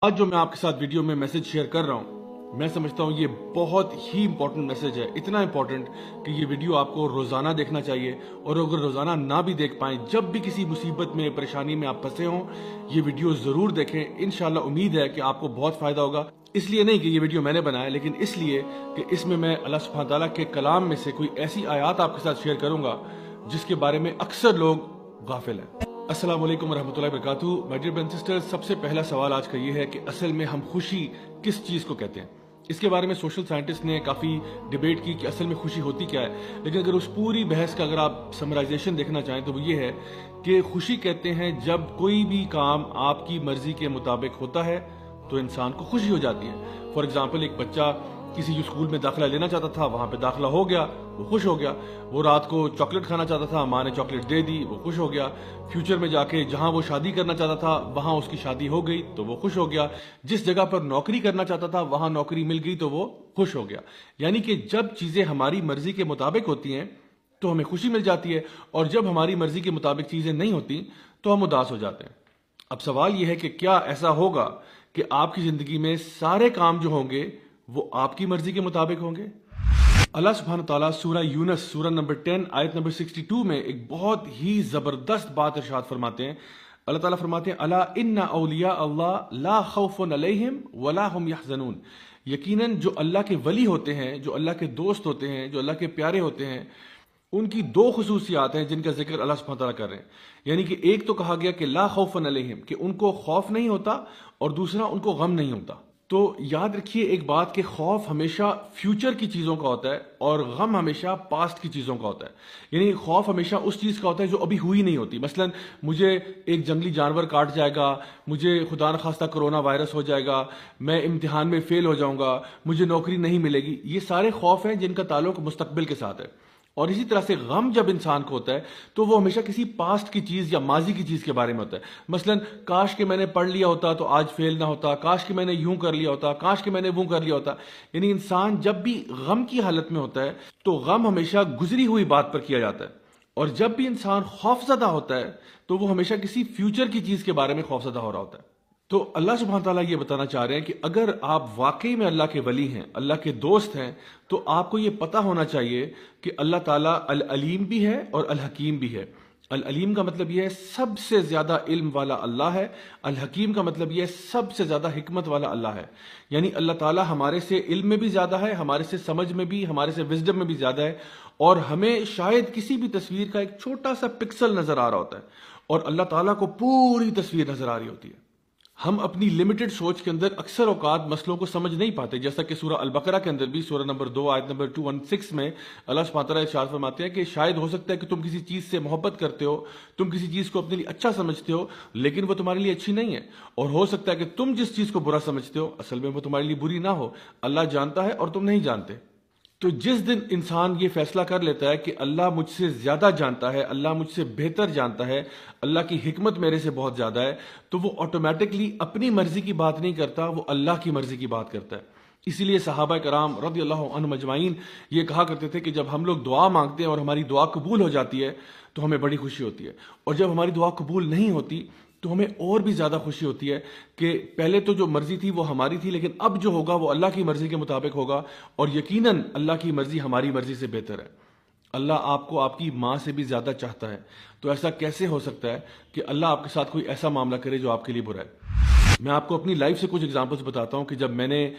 آج جو میں آپ کے ساتھ ویڈیو میں میسج شیئر کر رہا ہوں، میں سمجھتا ہوں یہ بہت ہی امپورٹنٹ میسج ہے، اتنا امپورٹنٹ کہ یہ ویڈیو آپ کو روزانہ دیکھنا چاہیے، اور اگر روزانہ نہ بھی دیکھ پائیں، جب بھی کسی مصیبت میں پریشانی میں آپ پھنسے ہوں، یہ ویڈیو ضرور دیکھیں۔ انشاءاللہ امید ہے کہ آپ کو بہت فائدہ ہوگا۔ اس لیے نہیں کہ یہ ویڈیو میں نے بنایا، لیکن اس لیے کہ اس میں اللہ سبحانہ تعالیٰ کے کلام میں سے کوئی ایسی آیات آپ کے ساتھ شیئر کروں گا جس کے بارے میں اکثر لوگ غافل ہیں۔ السلام علیکم ورحمۃ اللہ وبرکاتہ۔ My dear brothers and sisters, سب سے پہلا سوال آج کا یہ ہے کہ اصل میں ہم خوشی کس چیز کو کہتے ہیں؟ اس کے بارے میں سوشل سائنٹسٹ نے کافی ڈیبیٹ کی کہ اصل میں خوشی ہوتی کیا ہے، لیکن اگر اس پوری بحث کا اگر آپ سمرائزیشن دیکھنا چاہیں تو وہ یہ ہے کہ خوشی کہتے ہیں جب کوئی بھی کام آپ کی مرضی کے مطابق ہوتا ہے تو انسان کو خوشی ہو جاتی ہے۔ فار ایگزامپل، ایک بچہ کسی اسکول میں داخلہ لینا چاہتا تھا، وہاں پہ داخلہ ہو گیا، وہ خوش ہو گیا۔ وہ رات کو چاکلیٹ کھانا چاہتا تھا، ماں نے چاکلیٹ دے دی، وہ خوش ہو گیا۔ فیوچر میں جا کے جہاں وہ شادی کرنا چاہتا تھا وہاں اس کی شادی ہو گئی تو وہ خوش ہو گیا۔ جس جگہ پر نوکری کرنا چاہتا تھا وہاں نوکری مل گئی تو وہ خوش ہو گیا۔ یعنی کہ جب چیزیں ہماری مرضی کے مطابق ہوتی ہیں تو ہمیں خوشی مل جاتی ہے، اور جب ہماری مرضی کے مطابق چیزیں نہیں ہوتی تو ہم اداس ہو جاتے ہیں۔ اب سوال یہ ہے کہ کیا ایسا ہوگا کہ آپ کی زندگی میں سارے کام جو ہوں گے وہ آپ کی مرضی کے مطابق ہوں گے؟ اللہ سبحانہ تعالیٰ سورہ یونس سورہ نمبر 10 آیت نمبر 62 میں ایک بہت ہی زبردست بات ارشاد فرماتے ہیں۔ اللہ تعالیٰ فرماتے ہیں الا ان اولیاء اللہ لا خوف علیہم ولا هم يحزنون۔ یقیناً جو اللہ کے ولی ہوتے ہیں، جو اللہ کے دوست ہوتے ہیں، جو اللہ کے پیارے ہوتے ہیں، ان کی دو خصوصیات ہیں جن کا ذکر اللہ سبحانہ تعالیٰ کر رہے ہیں۔ یعنی کہ ایک تو کہا گیا کہ لا خوف علیہم، کہ ان کو خوف نہیں ہوتا، اور دوسرا ان کو غم نہیں ہوتا۔ تو یاد رکھیے ایک بات کہ خوف ہمیشہ فیوچر کی چیزوں کا ہوتا ہے اور غم ہمیشہ پاسٹ کی چیزوں کا ہوتا ہے۔ یعنی خوف ہمیشہ اس چیز کا ہوتا ہے جو ابھی ہوئی نہیں ہوتی۔ مثلا مجھے ایک جنگلی جانور کاٹ جائے گا، مجھے خدا نخواستہ کرونا وائرس ہو جائے گا، میں امتحان میں فیل ہو جاؤں گا، مجھے نوکری نہیں ملے گی، یہ سارے خوف ہیں جن کا تعلق مستقبل کے ساتھ ہے۔ اور اسی طرح سے غم جب انسان کو ہوتا ہے تو وہ ہمیشہ کسی پاسٹ کی چیز یا ماضی کی چیز کے بارے میں ہوتا ہے۔ مثلا کاش کہ میں نے پڑھ لیا ہوتا تو آج فیل نہ ہوتا، کاش کہ میں نے یوں کر لیا ہوتا، کاش کہ میں نے وہ کر لیا ہوتا۔ یعنی انسان جب بھی غم کی حالت میں ہوتا ہے تو غم ہمیشہ گزری ہوئی بات پر کیا جاتا ہے، اور جب بھی انسان خوفزدہ ہوتا ہے تو وہ ہمیشہ کسی فیوچر کی چیز کے بارے میں خوفزدہ ہو رہا ہوتا ہے۔ تو اللہ سبحانہ تعالیٰ یہ بتانا چاہ رہے ہیں کہ اگر آپ واقعی میں اللہ کے ولی ہیں، اللہ کے دوست ہیں، تو آپ کو یہ پتہ ہونا چاہیے کہ اللہ تعالیٰ العلیم بھی ہے اور الحکیم بھی ہے۔ العلیم کا مطلب یہ ہے سب سے زیادہ علم والا اللہ ہے، الحکیم کا مطلب یہ ہے سب سے زیادہ حکمت والا اللہ ہے۔ یعنی اللہ تعالیٰ ہمارے سے علم میں بھی زیادہ ہے، ہمارے سے سمجھ میں بھی، ہمارے سے وزڈم میں بھی زیادہ ہے، اور ہمیں شاید کسی بھی تصویر کا ایک چھوٹا سا پکسل نظر آ رہا ہوتا ہے، اور اللہ تعالیٰ کو پوری تصویر نظر آ رہی ہوتی ہے۔ ہم اپنی لمیٹڈ سوچ کے اندر اکثر اوقات مسئلوں کو سمجھ نہیں پاتے، جیسا کہ سورہ البقرہ کے اندر بھی سورہ نمبر 2 آیت نمبر 216 میں اللہ سبحانہ تعالیٰ ارشاد فرماتے ہیں کہ شاید ہو سکتا ہے کہ تم کسی چیز سے محبت کرتے ہو، تم کسی چیز کو اپنے لیے اچھا سمجھتے ہو، لیکن وہ تمہارے لیے اچھی نہیں ہے، اور ہو سکتا ہے کہ تم جس چیز کو برا سمجھتے ہو اصل میں وہ تمہارے لیے بری نہ ہو۔ اللہ جانتا ہے اور تم نہیں جانتے۔ تو جس دن انسان یہ فیصلہ کر لیتا ہے کہ اللہ مجھ سے زیادہ جانتا ہے، اللہ مجھ سے بہتر جانتا ہے، اللہ کی حکمت میرے سے بہت زیادہ ہے، تو وہ آٹومیٹکلی اپنی مرضی کی بات نہیں کرتا، وہ اللہ کی مرضی کی بات کرتا ہے۔ اسی لیے صحابہ کرام رضی اللہ عنہم اجمعین یہ کہا کرتے تھے کہ جب ہم لوگ دعا مانگتے ہیں اور ہماری دعا قبول ہو جاتی ہے تو ہمیں بڑی خوشی ہوتی ہے، اور جب ہماری دعا قبول نہیں ہوتی تو ہمیں اور بھی زیادہ خوشی ہوتی ہے کہ پہلے تو جو مرضی تھی وہ ہماری تھی، لیکن اب جو ہوگا وہ اللہ کی مرضی کے مطابق ہوگا، اور یقیناً اللہ کی مرضی ہماری مرضی سے بہتر ہے۔ اللہ آپ کو آپ کی ماں سے بھی زیادہ چاہتا ہے، تو ایسا کیسے ہو سکتا ہے کہ اللہ آپ کے ساتھ کوئی ایسا معاملہ کرے جو آپ کے لیے برا ہے؟ میں آپ کو اپنی لائف سے کچھ ایگزامپلس بتاتا ہوں کہ جب میں نے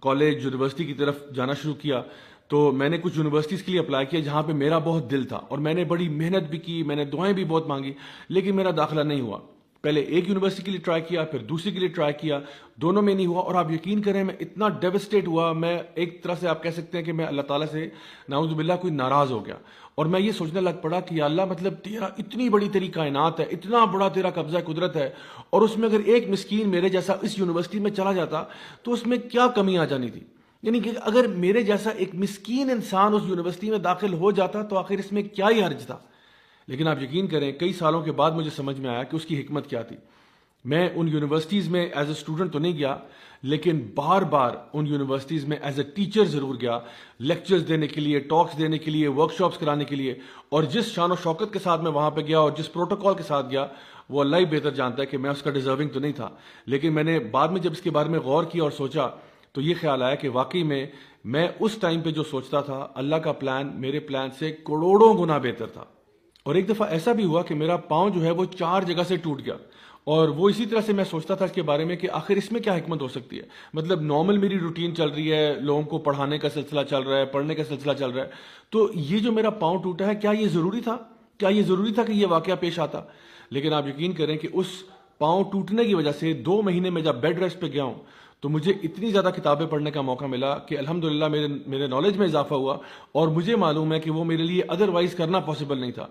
کالج یونیورسٹی کی طرف جانا شروع کیا تو میں نے کچھ یونیورسٹیز کے لیے اپلائی کیا جہاں پہ میرا بہت دل تھا، اور میں نے بڑی محنت بھی کی، میں نے دعائیں بھی بہت مانگی، لیکن میرا داخلہ نہیں ہوا۔ پہلے ایک یونیورسٹی کے لیے ٹرائی کیا، پھر دوسری کے لیے ٹرائی کیا، دونوں میں نہیں ہوا، اور آپ یقین کریں میں اتنا ڈیوسٹیٹ ہوا، میں ایک طرح سے آپ کہہ سکتے ہیں کہ میں اللہ تعالیٰ سے نعوذ باللہ کوئی ناراض ہو گیا، اور میں یہ سوچنے لگ پڑا کہ یا اللہ مطلب تیرا اتنی بڑی تیری کائنات ہے، اتنا بڑا تیرا قبضہ قدرت ہے، اور اس میں اگر ایک مسکین میرے جیسا اس یونیورسٹی میں چلا جاتا تو اس میں کیا کمی آ جانی تھی؟ یعنی کہ اگر میرے جیسا ایک مسکین انسان اس یونیورسٹی میں داخل ہو جاتا تو آخر اس میں کیا ہی حرج تھا؟ لیکن آپ یقین کریں کئی سالوں کے بعد مجھے سمجھ میں آیا کہ اس کی حکمت کیا تھی۔ میں ان یونیورسٹیز میں ایز اے اسٹوڈنٹ تو نہیں گیا، لیکن بار بار ان یونیورسٹیز میں ایز اے ٹیچر ضرور گیا، لیکچرز دینے کے لیے، ٹاکس دینے کے لیے، ورکشاپس کرانے کے لیے، اور جس شان و شوکت کے ساتھ میں وہاں پہ گیا اور جس پروٹوکول کے ساتھ گیا وہ اللہ ہی بہتر جانتا ہے کہ میں اس کا ڈیزرونگ تو نہیں تھا. لیکن میں نے بعد میں جب اس کے بارے میں غور کیا اور سوچا تو یہ خیال آیا کہ واقعی میں اس ٹائم پہ جو سوچتا تھا اللہ کا پلان میرے پلان سے کروڑوں گنا بہتر تھا. اور ایک دفعہ ایسا بھی ہوا کہ میرا پاؤں جو ہے وہ 4 جگہ سے ٹوٹ گیا. اور وہ اسی طرح سے میں سوچتا تھا اس کے بارے میں کہ آخر اس میں کیا حکمت ہو سکتی ہے. مطلب نارمل میری روٹین چل رہی ہے, لوگوں کو پڑھانے کا سلسلہ چل رہا ہے, پڑھنے کا سلسلہ چل رہا ہے, تو یہ جو میرا پاؤں ٹوٹا ہے کیا یہ ضروری تھا؟ کیا یہ ضروری تھا کہ یہ واقعہ پیش آتا؟ لیکن آپ یقین کریں کہ اس پاؤں ٹوٹنے کی وجہ سے 2 مہینے میں جب بیڈ ریسٹ پہ گیا ہوں تو مجھے اتنی زیادہ کتابیں پڑھنے کا موقع ملا کہ الحمدللہ میرے نالج میں اضافہ ہوا, اور مجھے معلوم ہے کہ وہ میرے لیے ادروائز کرنا پاسبل نہیں تھا.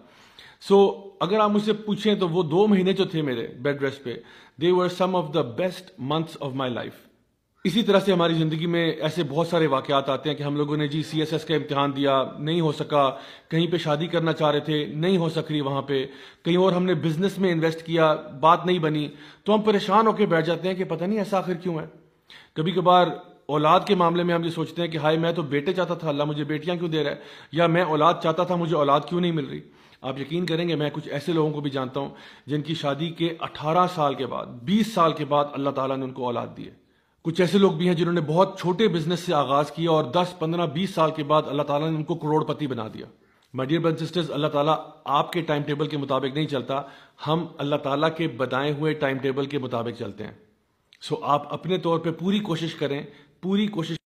اگر آپ مجھ سے پوچھیں تو وہ 2 مہینے جو تھے میرے بیڈ ریسٹ پہ, they were some of the best months of my life. اسی طرح سے ہماری زندگی میں ایسے بہت سارے واقعات آتے ہیں کہ ہم لوگوں نے CSS کا امتحان دیا, نہیں ہو سکا, کہیں پہ شادی کرنا چاہ رہے تھے, نہیں ہو سک رہی وہاں پہ, کہیں اور ہم نے بزنس میں انویسٹ کیا, بات نہیں بنی, تو ہم پریشان ہو کے بیٹھ جاتے ہیں کہ پتہ نہیں ایسا آخر کیوں ہے. کبھی کبھار اولاد کے معاملے میں ہم یہ سوچتے ہیں کہ ہائے میں تو بیٹے چاہتا تھا, اللہ مجھے بیٹیاں کیوں دے رہا ہے, یا میں اولاد چاہتا تھا مجھے اولاد کیوں نہیں مل رہی. آپ یقین کریں گے میں کچھ ایسے لوگوں کو بھی جانتا ہوں جن کی شادی کے 18 سال کے بعد, 20 سال کے بعد اللہ تعالیٰ نے ان کو اولاد دی ہے. کچھ ایسے لوگ بھی ہیں جنہوں نے بہت چھوٹے بزنس سے آغاز کیا اور 10, 15, 20 سال کے بعد اللہ تعالیٰ نے ان کو کروڑ پتی بنا دیا. My dear brothers and sisters, اللہ تعالیٰ آپ کے ٹائم ٹیبل کے مطابق نہیں چلتا, ہم اللہ تعالیٰ کے بتائے ہوئے ٹائم ٹیبل کے مطابق چلتے ہیں. آپ اپنے طور پہ پوری کوشش کریں, پوری کوشش